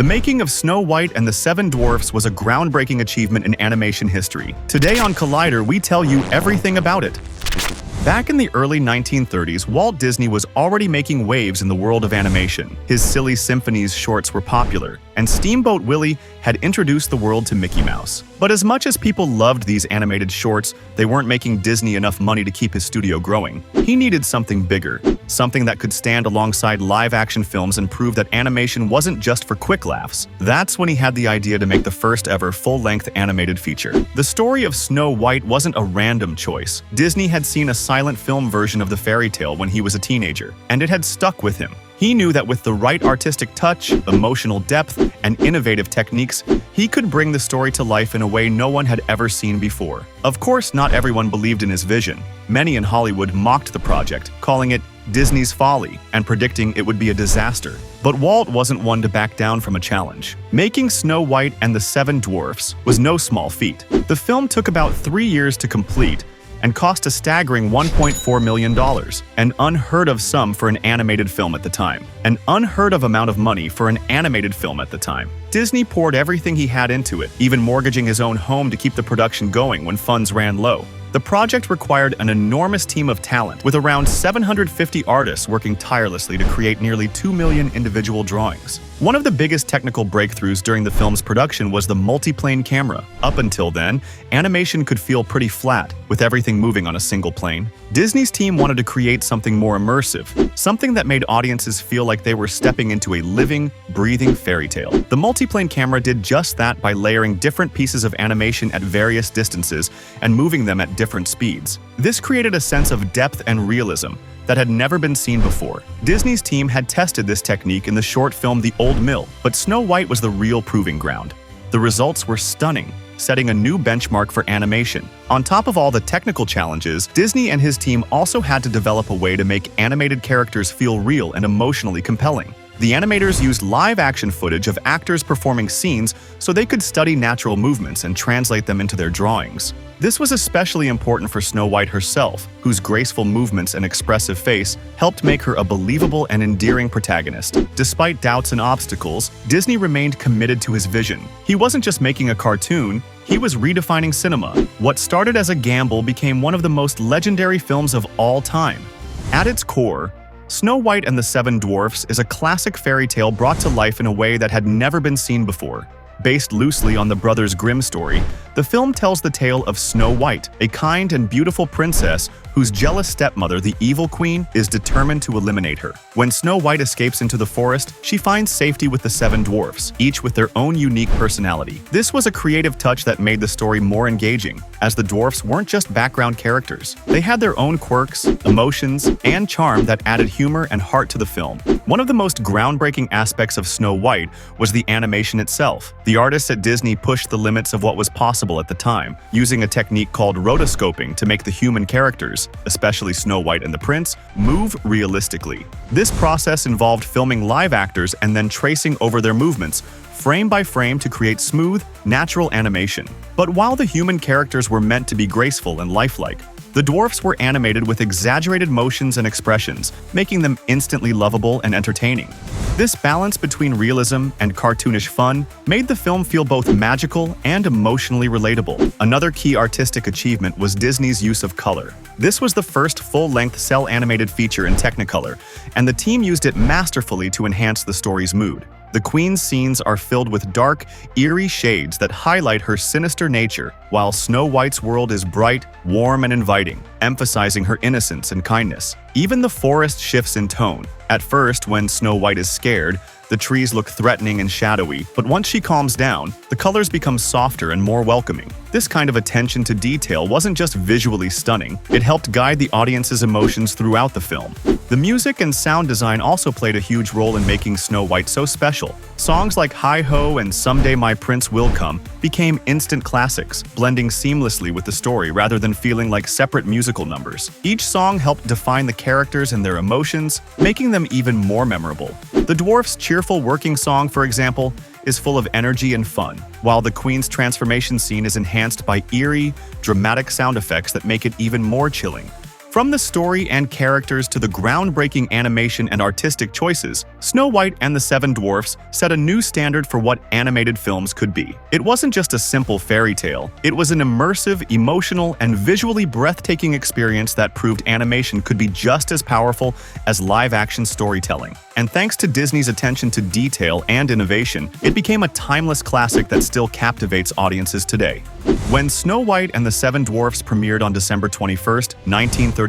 making of Snow White and the Seven Dwarfs was a groundbreaking achievement in animation history. Today on Collider, we tell you everything about it. Back in the early 1930s, Walt Disney was already making waves in the world of animation. His Silly Symphonies shorts were popular, and Steamboat Willie had introduced the world to Mickey Mouse. But as much as people loved these animated shorts, they weren't making Disney enough money to keep his studio growing. He needed something bigger, something that could stand alongside live-action films and prove that animation wasn't just for quick laughs. That's when he had the idea to make the first ever full-length animated feature. The story of Snow White wasn't a random choice. Disney had seen a silent film version of the fairy tale when he was a teenager, and it had stuck with him. He knew that with the right artistic touch, emotional depth, and innovative techniques, he could bring the story to life in a way no one had ever seen before. Of course, not everyone believed in his vision. Many in Hollywood mocked the project, calling it Disney's folly and predicting it would be a disaster. But Walt wasn't one to back down from a challenge. Making Snow White and the Seven Dwarfs was no small feat. The film took about 3 years to complete, and cost a staggering $1.4 million, an unheard of sum for an animated film at the time. An unheard of amount of money for an animated film at the time. Disney poured everything he had into it, even mortgaging his own home to keep the production going when funds ran low. The project required an enormous team of talent, with around 750 artists working tirelessly to create nearly 2 million individual drawings. One of the biggest technical breakthroughs during the film's production was the multi-plane camera. Up until then, animation could feel pretty flat, with everything moving on a single plane. Disney's team wanted to create something more immersive, something that made audiences feel like they were stepping into a living, breathing fairy tale. The multi-plane camera did just that by layering different pieces of animation at various distances and moving them at different speeds. This created a sense of depth and realism that had never been seen before. Disney's team had tested this technique in the short film The Old Mill, but Snow White was the real proving ground. The results were stunning, setting a new benchmark for animation. On top of all the technical challenges, Disney and his team also had to develop a way to make animated characters feel real and emotionally compelling. The animators used live-action footage of actors performing scenes so they could study natural movements and translate them into their drawings. This was especially important for Snow White herself, whose graceful movements and expressive face helped make her a believable and endearing protagonist. Despite doubts and obstacles, Disney remained committed to his vision. He wasn't just making a cartoon, he was redefining cinema. What started as a gamble became one of the most legendary films of all time. At its core, Snow White and the Seven Dwarfs is a classic fairy tale brought to life in a way that had never been seen before. Based loosely on the Brothers Grimm story, the film tells the tale of Snow White, a kind and beautiful princess whose jealous stepmother, the Evil Queen, is determined to eliminate her. When Snow White escapes into the forest, she finds safety with the Seven Dwarfs, each with their own unique personality. This was a creative touch that made the story more engaging, as the dwarfs weren't just background characters. They had their own quirks, emotions, and charm that added humor and heart to the film. One of the most groundbreaking aspects of Snow White was the animation itself. The artists at Disney pushed the limits of what was possible at the time, using a technique called rotoscoping to make the human characters, especially Snow White and the Prince, move realistically. This process involved filming live actors and then tracing over their movements, frame by frame, to create smooth, natural animation. But while the human characters were meant to be graceful and lifelike, the dwarfs were animated with exaggerated motions and expressions, making them instantly lovable and entertaining. This balance between realism and cartoonish fun made the film feel both magical and emotionally relatable. Another key artistic achievement was Disney's use of color. This was the first full-length cel-animated feature in Technicolor, and the team used it masterfully to enhance the story's mood. The Queen's scenes are filled with dark, eerie shades that highlight her sinister nature, while Snow White's world is bright, warm, and inviting, emphasizing her innocence and kindness. Even the forest shifts in tone. At first, when Snow White is scared, the trees look threatening and shadowy, but once she calms down, the colors become softer and more welcoming. This kind of attention to detail wasn't just visually stunning, it helped guide the audience's emotions throughout the film. The music and sound design also played a huge role in making Snow White so special. Songs like Hi-Ho and Someday My Prince Will Come became instant classics, blending seamlessly with the story rather than feeling like separate musical numbers. Each song helped define the characters and their emotions, making them even more memorable. The dwarfs' cheerful working song, for example, is full of energy and fun, while the Queen's transformation scene is enhanced by eerie, dramatic sound effects that make it even more chilling. From the story and characters to the groundbreaking animation and artistic choices, Snow White and the Seven Dwarfs set a new standard for what animated films could be. It wasn't just a simple fairy tale, it was an immersive, emotional, and visually breathtaking experience that proved animation could be just as powerful as live-action storytelling. And thanks to Disney's attention to detail and innovation, it became a timeless classic that still captivates audiences today. When Snow White and the Seven Dwarfs premiered on December 21, 1937,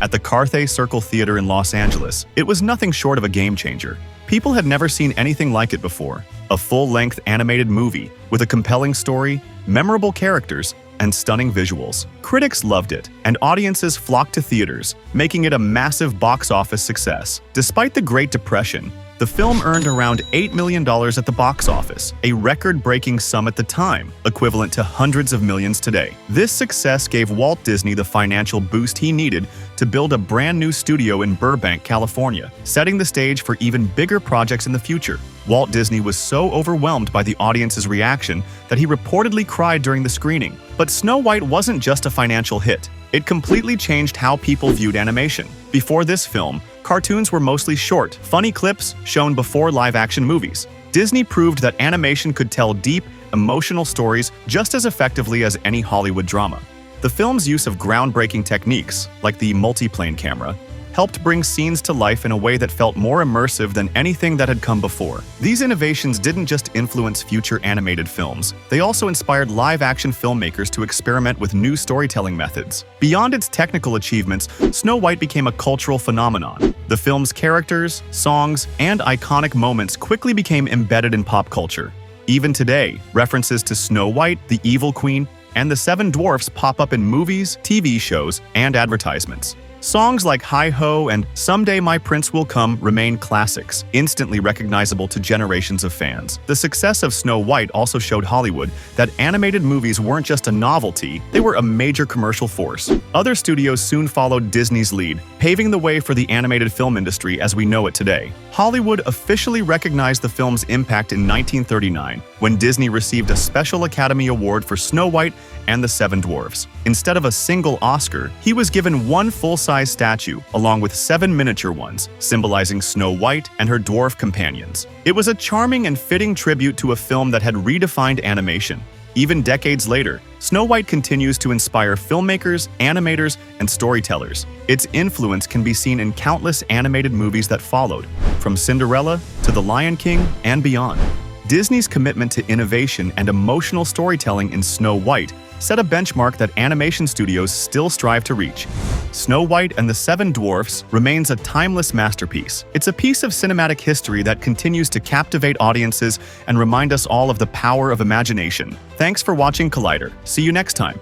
at the Carthay Circle Theater in Los Angeles, it was nothing short of a game-changer. People had never seen anything like it before. A full-length animated movie with a compelling story, memorable characters, and stunning visuals. Critics loved it, and audiences flocked to theaters, making it a massive box office success. Despite the Great Depression, the film earned around $8 million at the box office, a record-breaking sum at the time, equivalent to hundreds of millions today. This success gave Walt Disney the financial boost he needed to build a brand new studio in Burbank, California, setting the stage for even bigger projects in the future. Walt Disney was so overwhelmed by the audience's reaction that he reportedly cried during the screening. But Snow White wasn't just a financial hit. It completely changed how people viewed animation. Before this film, cartoons were mostly short, funny clips shown before live-action movies. Disney proved that animation could tell deep, emotional stories just as effectively as any Hollywood drama. The film's use of groundbreaking techniques, like the multiplane camera, helped bring scenes to life in a way that felt more immersive than anything that had come before. These innovations didn't just influence future animated films, they also inspired live-action filmmakers to experiment with new storytelling methods. Beyond its technical achievements, Snow White became a cultural phenomenon. The film's characters, songs, and iconic moments quickly became embedded in pop culture. Even today, references to Snow White, the Evil Queen, and the Seven Dwarfs pop up in movies, TV shows, and advertisements. Songs like Hi-Ho and Someday My Prince Will Come remain classics, instantly recognizable to generations of fans. The success of Snow White also showed Hollywood that animated movies weren't just a novelty, they were a major commercial force. Other studios soon followed Disney's lead, paving the way for the animated film industry as we know it today. Hollywood officially recognized the film's impact in 1939, when Disney received a special Academy Award for Snow White and the Seven Dwarfs. Instead of a single Oscar, he was given one full-size statue, along with 7 miniature ones, symbolizing Snow White and her dwarf companions. It was a charming and fitting tribute to a film that had redefined animation. Even decades later, Snow White continues to inspire filmmakers, animators, and storytellers. Its influence can be seen in countless animated movies that followed, from Cinderella to The Lion King and beyond. Disney's commitment to innovation and emotional storytelling in Snow White set a benchmark that animation studios still strive to reach. Snow White and the Seven Dwarfs remains a timeless masterpiece. It's a piece of cinematic history that continues to captivate audiences and remind us all of the power of imagination. Thanks for watching Collider. See you next time.